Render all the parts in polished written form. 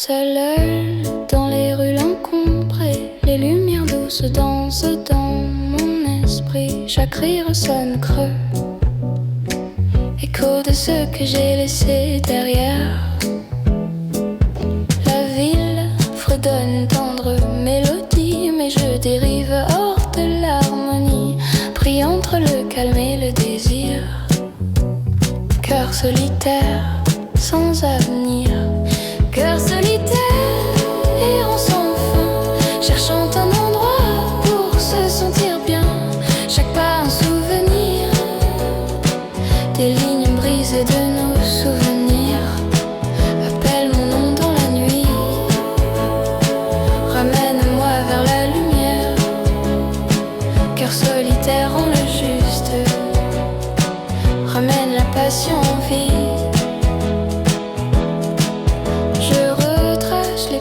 Seule dans les rues encombrées, les lumières douces dansent dans mon esprit. Chaque rire sonne creux, écho de ce que j'ai laissé derrière. La ville fredonne tendre mélodie, mais je dérive hors de l'harmonie, pris entre le calme et le désir. Cœur solitaire, sans avenir. Cœur solitaire, errant sans fin, cherchant un endroit pour se sentir bien. Chaque pas un souvenir, des lignes brisées de nos souvenirs. Appelle mon nom dans la nuit, ramène-moi vers la lumière. Cœur solitaire en le juste, ramène la passion en vie.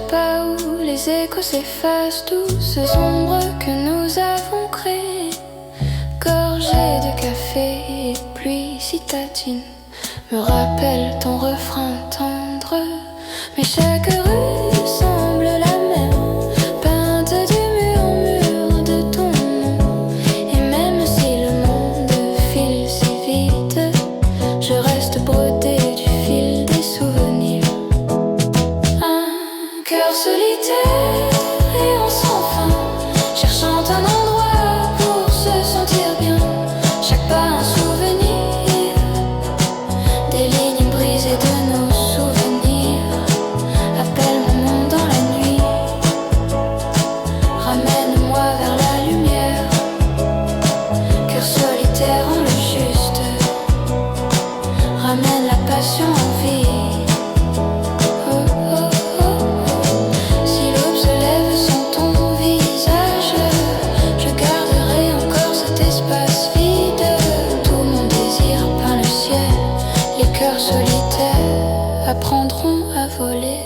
Pas où les échos s'effacent, douces ombres que nous avons créées. Gorgée de café et pluie citadine me rappelle ton refrain tendre. Mais chaque rue semble la même, peinte du mur en mur de ton nom. Et même si le monde file si vite, je reste brodée du fil des souvenirs. Cœur solitaire, errant sans fin, cherchant un endroit pour se sentir bien. Chaque pas un souvenir, des lignes brisées de nos souvenirs. Appelle mon nom dans la nuit, ramène-moi vers la lumière. Cœur solitaire en le juste, ramène la passion en vie. Solitaires apprendront à voler.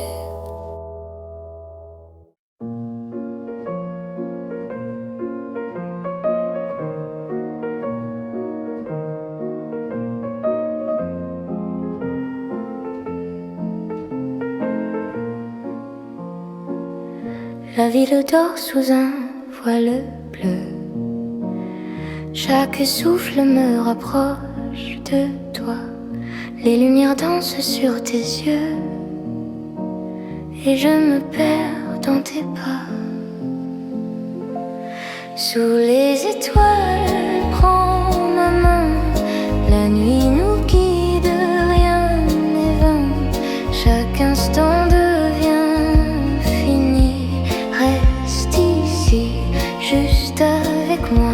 La ville dort sous un voile bleu. Chaque souffle me rapproche de toi. Les lumières dansent sur tes yeux et je me perds dans tes pas. Sous les étoiles, prends ma main. La nuit nous guide, rien n'est vain. Chaque instant devient fini. Reste ici, juste avec moi.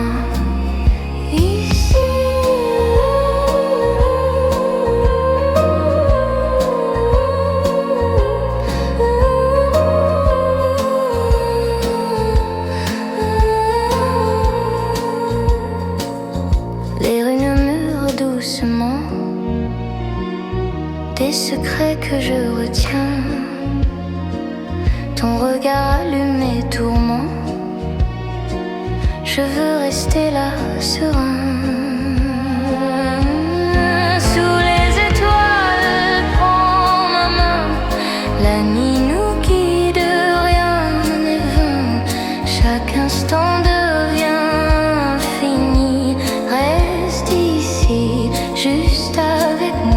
Des secrets que je retiens, ton regard allumé tourment. Je veux rester là, serein. Sous les étoiles, prends ma main. La nuit nous guide, rien n'est vain. Chaque instant devient fini. Reste ici, juste avec moi.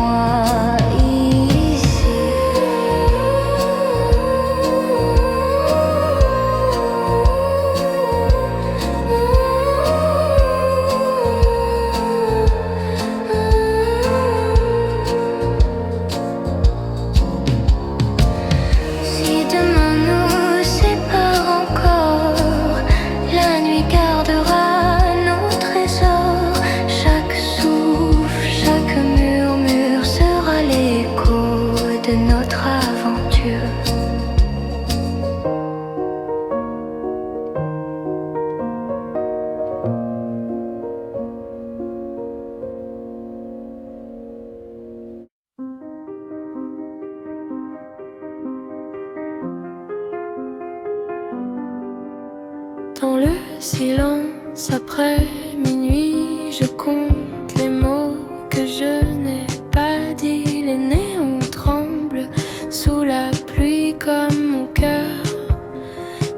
Dans le silence après minuit, je compte les mots que je n'ai pas dit. Les néons tremblent sous la pluie comme mon cœur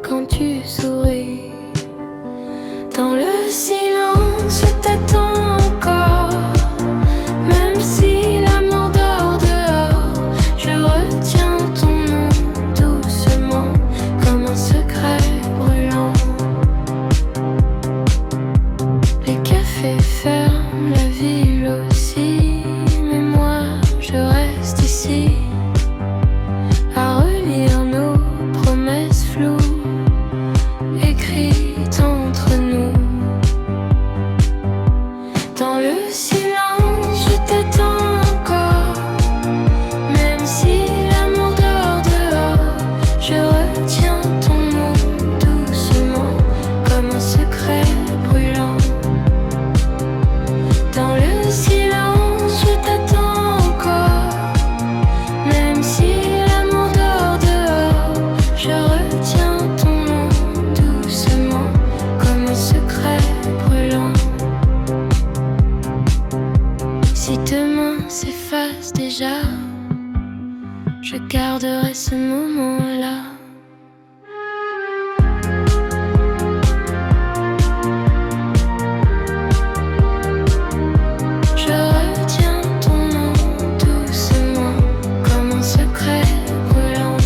quand tu souris. Dans le silence, je t'attends encore. Même si l'amour dort dehors, je retiens ton nom doucement, comme un secret brûlant. Les cafés ferment, la ville aussi, mais moi je reste ici, à relire nos promesses floues, écrites entre nous. Dans le silence, je t'attends encore. Même si l'amour dort dehors, je retiens ton nom doucement, comme un secret brûlant. Dans le silence, je t'attends encore. Même si l'amour dort dehors, je retiens ton nom doucement, comme un secret brûlant. Si demain s'efface déjà, je garderai ce moment-là. Je retiens ton nom doucement, comme un secret brûlant.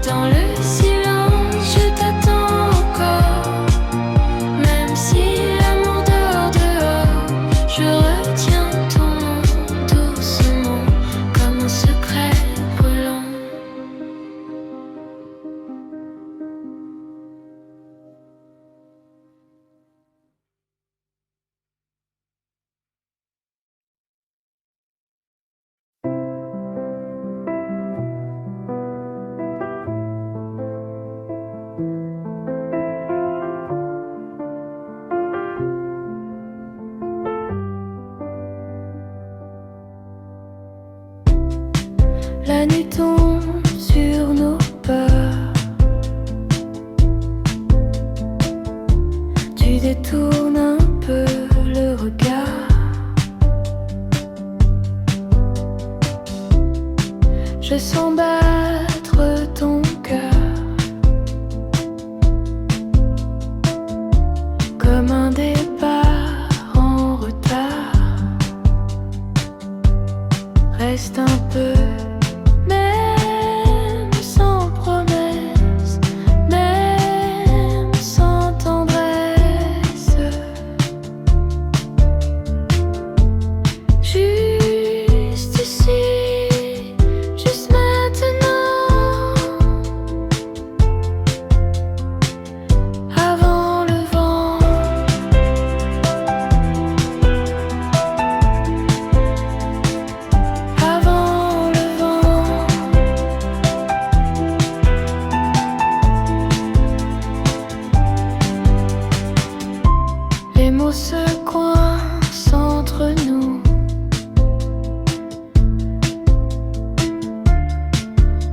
Dans le silence, je t'attends encore. Même si l'amour dort dehors, je retiens ton nom doucement, comme un secret brûlant. La nuit tombe sur nos peurs. Tu détournes un peu le regard. Je sens battre ton cœur comme un départ en retard. Reste un peu. Même sans promesse, même sans tendresse, juste ici, juste maintenant, avant le vent. Avant le vent. Les mots se coincent entre nous,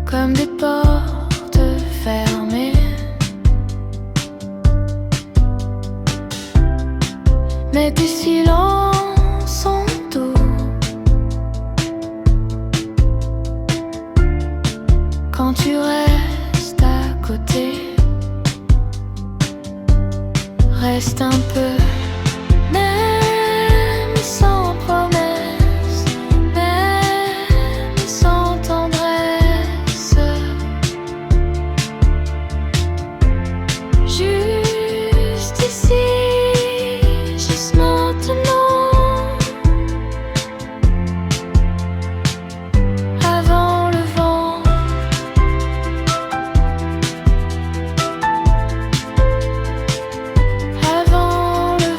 comme des portes fermées. Mais tes silences sont doux quand tu restes à côté. Reste un peu. Même sans promesse, même sans tendresse, juste ici, juste maintenant, avant le vent. Avant le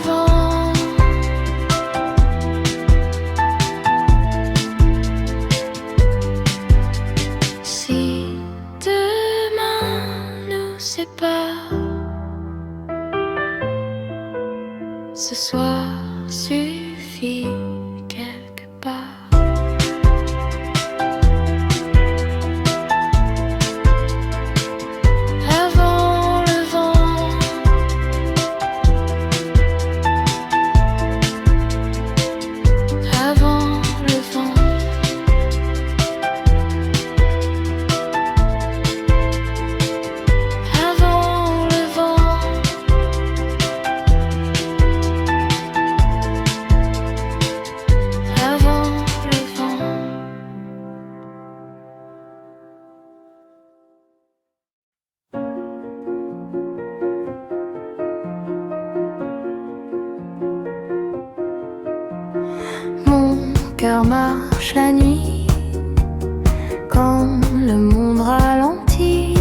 le monde ralentit.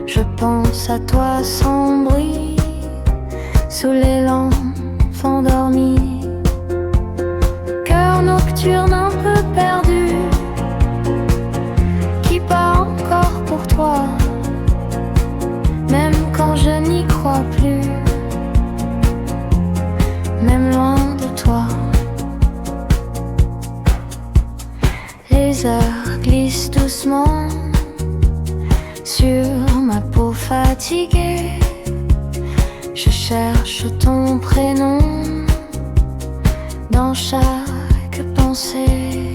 Je pense à toi sans bruit, sous les lampes endormies. Cœur nocturne un peu perdu, qui bat encore pour toi, même quand je n'y crois plus, même loin de toi. Les heures glissent doucement sur ma peau fatiguée. Je cherche ton prénom dans chaque pensée.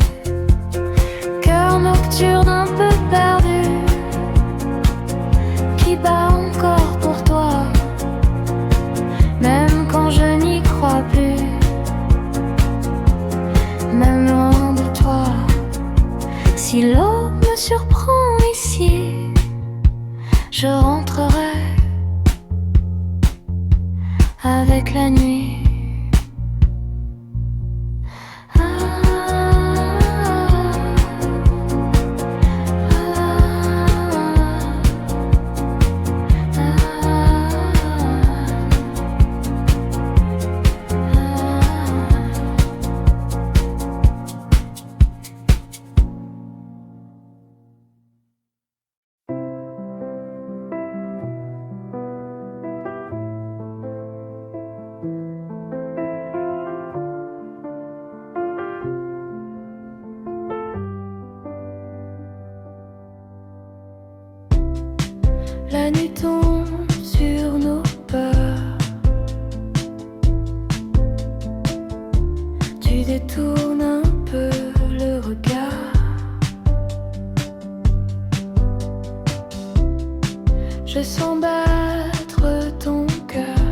Cœur nocturne un peu perdu, qui bat encore pour toi, même quand je n'y crois plus, même loin de toi. Si l'eau me surprend ici, je rentrerai avec la nuit. La nuit tombe sur nos peurs. Tu détournes un peu le regard. Je sens battre ton cœur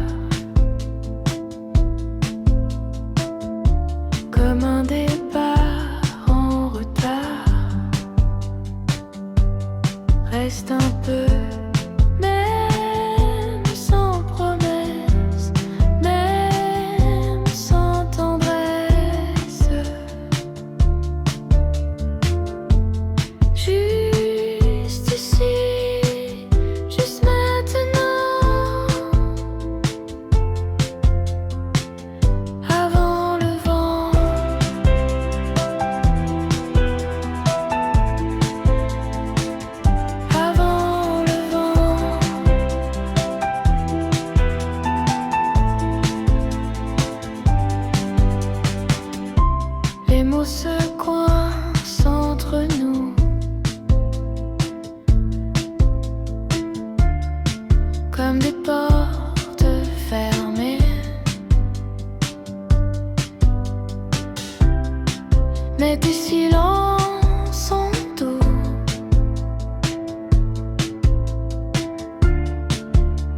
comme un départ en retard. Reste un peu. Les mots se coincent entre nous, comme des portes fermées. Mais tes silences sont doux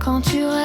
quand tu restes.